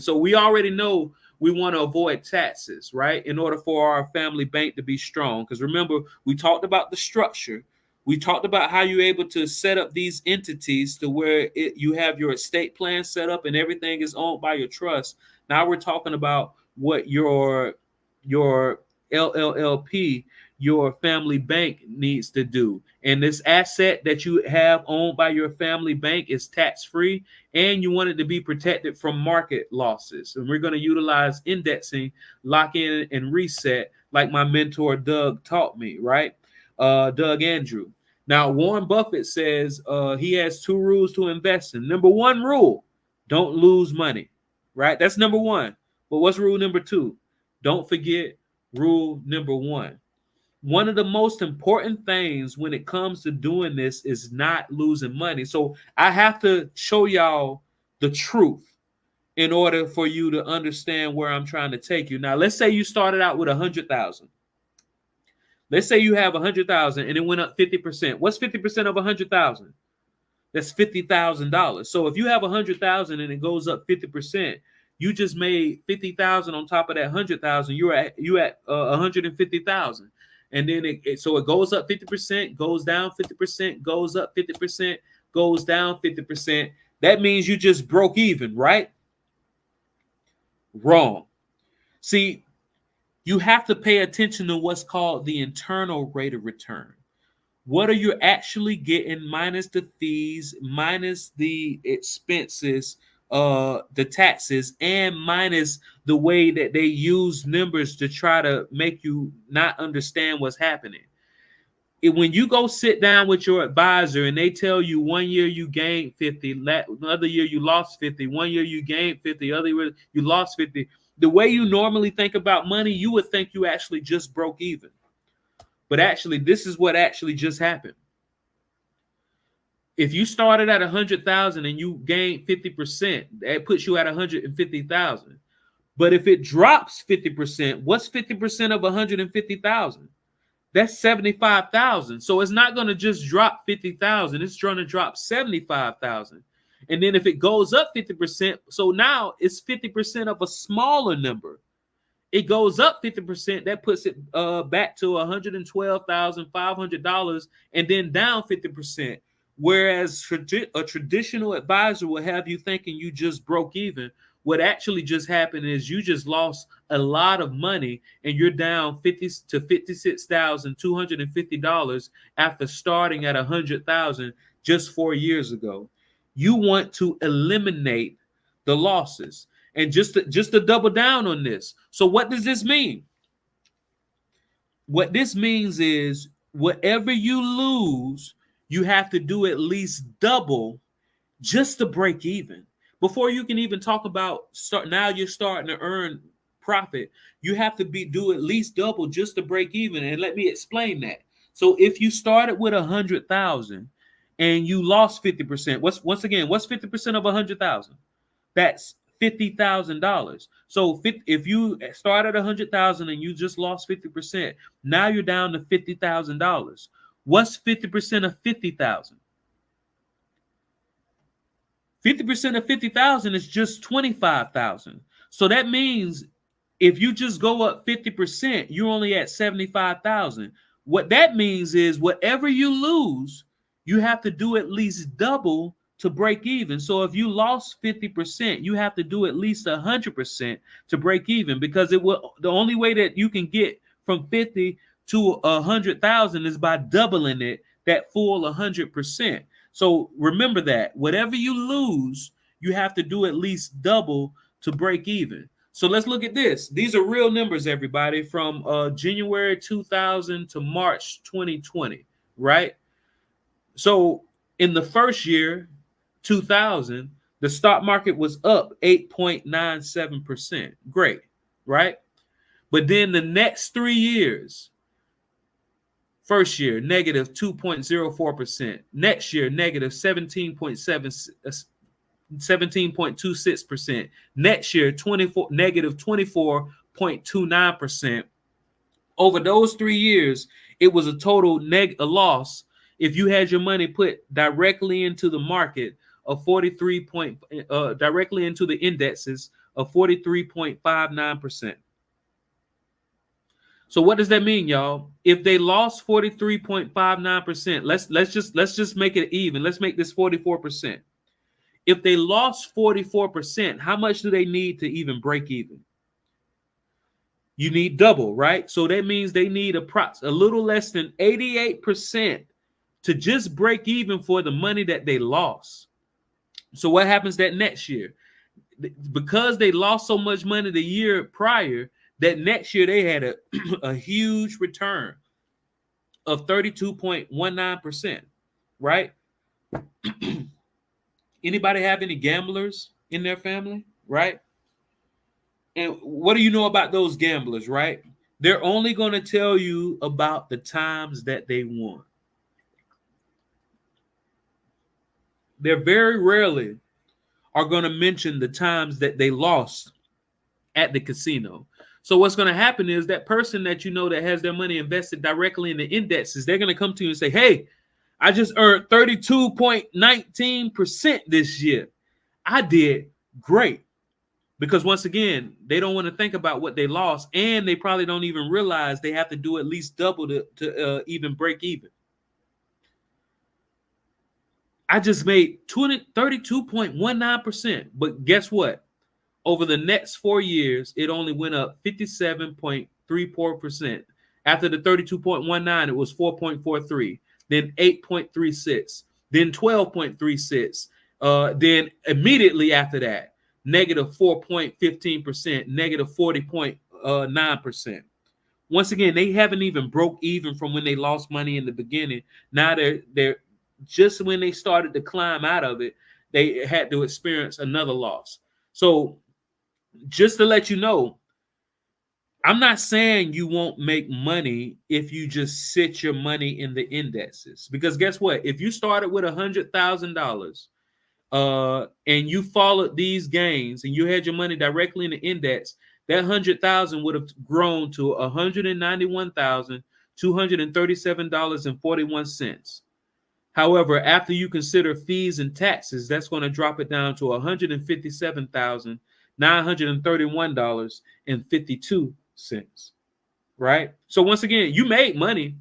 So we already know we want to avoid taxes, right? In order for our family bank to be strong. Because remember, we talked about the structure. We talked about how you're able to set up these entities to where you have your estate plan set up and everything is owned by your trust. Now we're talking about what your LLLP, your family bank, needs to do. And this asset that you have owned by your family bank is tax free, and you want it to be protected from market losses. And we're going to utilize indexing, lock in, and reset, like my mentor Doug taught me, right? Doug Andrew. Now, Warren Buffett says he has two rules to invest in. Number one rule, don't lose money, right? That's number one. But what's rule number two? Don't forget rule number one. One of the most important things when it comes to doing this is not losing money. So I have to show y'all the truth in order for you to understand where I'm trying to take you. Now, let's say you started out with 100,000. Let's say you have 100,000 and it went up 50%. What's 50% of 100,000? That's $50,000. So if you have 100,000 and it goes up 50%, you just made 50,000 on top of that 100,000. You at 150,000. And then so it goes up 50%, goes down 50%, goes up 50%, goes down 50%. That means you just broke even, right? Wrong. See, you have to pay attention to what's called the internal rate of return. What are you actually getting minus the fees, minus the expenses, the taxes, and minus the way that they use numbers to try to make you not understand what's happening. When you go sit down with your advisor and they tell you 1 year you gained 50, another year you lost 50, 1 year you gained 50, other year you lost 50, the way you normally think about money, you would think you actually just broke even. But actually, this is what actually just happened. If you started at 100,000 and you gained 50%, that puts you at 150,000. But if it drops 50%, what's 50% of 150,000? That's 75,000. So it's not going to just drop 50,000. It's going to drop 75,000. And then if it goes up 50%, so now it's 50% of a smaller number. It goes up 50%. That puts it back to $112,500, and then down 50%. Whereas a traditional advisor will have you thinking you just broke even. What actually just happened is you just lost a lot of money, and you're down $50,000 to $56,250 after starting at 100,000 just 4 years ago. You want to eliminate the losses. And just to double down on this. So what does this mean? What this means is whatever you lose, you have to do at least double just to break even. Before you can even talk about now you're starting to earn profit, you have to do at least double just to break even. And let me explain that. So if you started with 100,000 and you lost 50%, what's 50% of 100,000? That's $50,000. So if you started 100,000 and you just lost 50%, now you're down to $50,000. What's 50% of 50,000? 50% of 50,000 is just 25,000. So that means if you just go up 50%, you're only at 75,000. What that means is whatever you lose, you have to do at least double to break even. So if you lost 50%, you have to do at least 100% to break even, because the only way that you can get from 50 to 100,000 is by doubling it that full 100%. So remember that whatever you lose, you have to do at least double to break even. So let's look at this. These are real numbers, everybody, from January 2000 to March 2020, right? So in the first year, 2000, the stock market was up 8.97%. Great, right? But then the next 3 years, first year, negative 2.04%. Next year, negative 17.26%. Next year, negative 24.29%. Over those 3 years, it was a total a loss if you had your money put directly into the market of directly into the indexes of 43.59%. So what does that mean, y'all? If they lost 43.59%, let's just make it even. Let's make this 44%. If they lost 44%, how much do they need to even break even? You need double, right? So that means they need a little less than 88% to just break even for the money that they lost. So what happens that next year? Because they lost so much money the year prior, that next year they had a huge return of 32.19%, right? Anybody have any gamblers in their family, right? And what do you know about those gamblers, right? They're only going to tell you about the times that they won. They're very rarely are going to mention the times that they lost at the casino. So what's going to happen is that person that you know that has their money invested directly in the indexes, they're going to come to you and say, hey, I just earned 32.19% this year. I did great. Because once again, they don't want to think about what they lost, and they probably don't even realize they have to do at least double to even break even. I just made 32.19%, but guess what? Over the next 4 years, it only went up 57.34%. After the 32.19, it was 4.43, then 8.36, then 12.36. Then immediately after that, negative 4.15%, negative 40.9%. Once again, they haven't even broke even from when they lost money in the beginning. Now they're just when they started to climb out of it, they had to experience another loss. So just to let you know, I'm not saying you won't make money if you just sit your money in the indexes. Because guess what? If you started with $100,000 and you followed these gains and you had your money directly in the index, that 100,000 would have grown to $191,237.41. However, after you consider fees and taxes, that's going to drop it down to $157,931.52. Right? So once again, you made money.